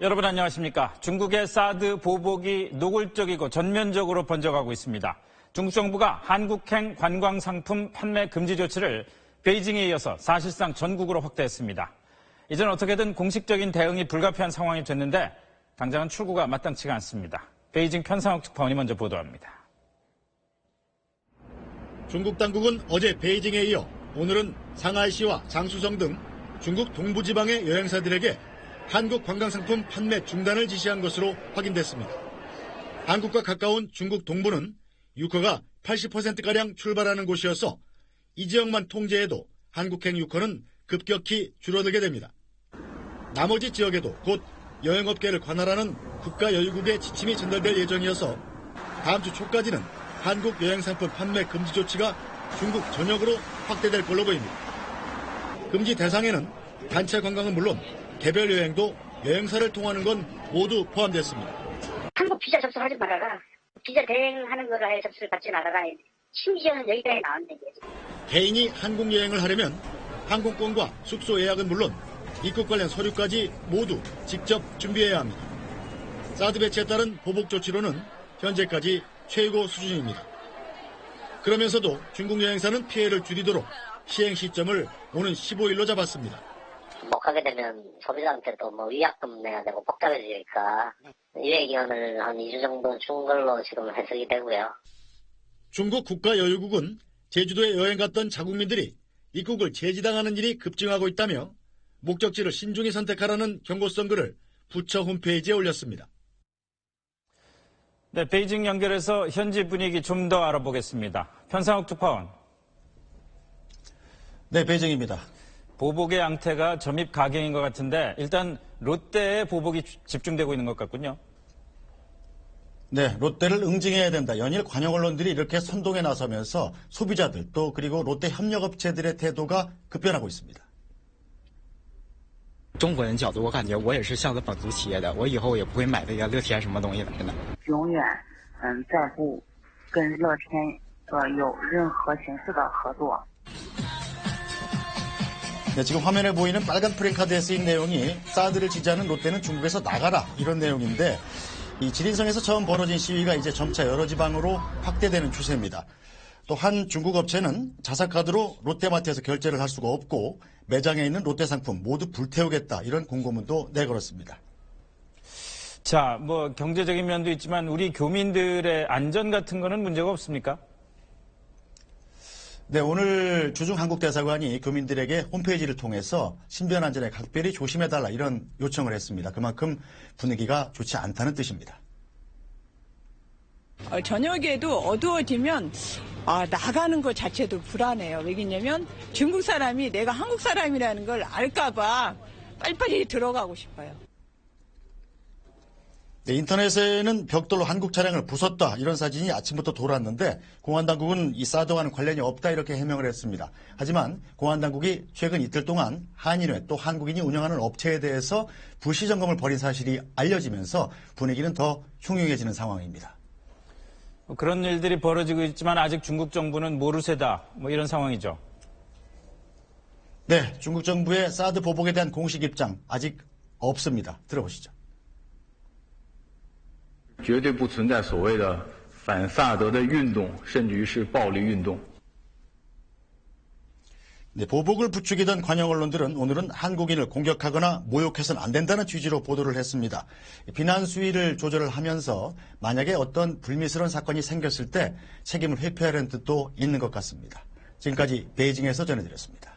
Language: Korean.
여러분 안녕하십니까. 중국의 사드 보복이 노골적이고 전면적으로 번져가고 있습니다. 중국 정부가 한국행 관광상품 판매 금지 조치를 베이징에 이어서 사실상 전국으로 확대했습니다. 이제는 어떻게든 공식적인 대응이 불가피한 상황이 됐는데 당장은 출구가 마땅치가 않습니다. 베이징 편상욱 특파원이 먼저 보도합니다. 중국 당국은 어제 베이징에 이어 오늘은 상하이시와 장수성 등 중국 동부지방의 여행사들에게 한국 관광상품 판매 중단을 지시한 것으로 확인됐습니다. 한국과 가까운 중국 동부는 유커가 80%가량 출발하는 곳이어서 이 지역만 통제해도 한국행 유커는 급격히 줄어들게 됩니다. 나머지 지역에도 곧 여행업계를 관할하는 국가여유국의 지침이 전달될 예정이어서 다음 주 초까지는 한국 여행상품 판매 금지 조치가 중국 전역으로 확대될 걸로 보입니다. 금지 대상에는 단체 관광은 물론 개별 여행도 여행사를 통하는 건 모두 포함됐습니다. 한국 비자 접수하지 말아라. 비자 대행하는 거를 아예 접수를 받지 말아라. 심지어는 여기까지 나왔는데. 개인이 한국 여행을 하려면 항공권과 숙소 예약은 물론 입국 관련 서류까지 모두 직접 준비해야 합니다. 사드 배치에 따른 보복 조치로는 현재까지 최고 수준입니다. 그러면서도 중국 여행사는 피해를 줄이도록 시행 시점을 오는 15일로 잡았습니다. 못 가게 되면 소비자한테도 위약금 내야 되고 복잡해지니까 유예 기간을 한 2주 정도 준 걸로 지금 해석이 되고요. 중국 국가여유국은 제주도에 여행 갔던 자국민들이 입국을 제지당하는 일이 급증하고 있다며 목적지를 신중히 선택하라는 경고성 글을 부처 홈페이지에 올렸습니다. 네, 베이징 연결해서 현지 분위기 좀 더 알아보겠습니다. 편상욱 특파원. 네, 베이징입니다. 보복의 양태가 점입 가경인 것 같은데 일단 롯데의 보복이 집중되고 있는 것 같군요. 네, 롯데를 응징해야 된다. 연일 관영 언론들이 이렇게 선동에 나서면서 소비자들 또 그리고 롯데 협력업체들의 태도가 급변하고 있습니다. 中国人角度，我感觉我也是向着本族企业的，我以后也不会买这个乐天什么东西的，真的。永远在乎跟乐天有任何形式的合作。 네, 지금 화면에 보이는 빨간 프랭카드에 쓰인 내용이 사드를 지지하는 롯데는 중국에서 나가라 이런 내용인데 이 지린성에서 처음 벌어진 시위가 이제 점차 여러 지방으로 확대되는 추세입니다. 또 한 중국 업체는 자사카드로 롯데마트에서 결제를 할 수가 없고 매장에 있는 롯데 상품 모두 불태우겠다 이런 공고문도 내걸었습니다. 자, 경제적인 면도 있지만 우리 교민들의 안전 같은 거는 문제가 없습니까? 네, 오늘 주중 한국대사관이 교민들에게 홈페이지를 통해서 신변 안전에 각별히 조심해달라 이런 요청을 했습니다. 그만큼 분위기가 좋지 않다는 뜻입니다. 저녁에도 어두워지면 나가는 것 자체도 불안해요. 왜냐면 중국 사람이 내가 한국 사람이라는 걸 알까봐 빨리빨리 들어가고 싶어요. 네, 인터넷에는 벽돌로 한국 차량을 부쉈다 이런 사진이 아침부터 돌았는데 공안당국은 이 사드와는 관련이 없다 이렇게 해명을 했습니다. 하지만 공안당국이 최근 이틀 동안 한인회 또 한국인이 운영하는 업체에 대해서 불시 점검을 벌인 사실이 알려지면서 분위기는 더 흉흉해지는 상황입니다. 그런 일들이 벌어지고 있지만 아직 중국 정부는 모르쇠다 이런 상황이죠. 네, 중국 정부의 사드 보복에 대한 공식 입장 아직 없습니다. 들어보시죠. 绝对不存在所谓的反萨德的运动，甚至于是暴力运动。 네, 보복을 부추기던 관영 언론들은 오늘은 한국인을 공격하거나 모욕해서는 안 된다는 취지로 보도를 했습니다. 비난 수위를 조절을 하면서 만약에 어떤 불미스러운 사건이 생겼을 때 책임을 회피하려는 뜻도 있는 것 같습니다. 지금까지 베이징에서 전해드렸습니다.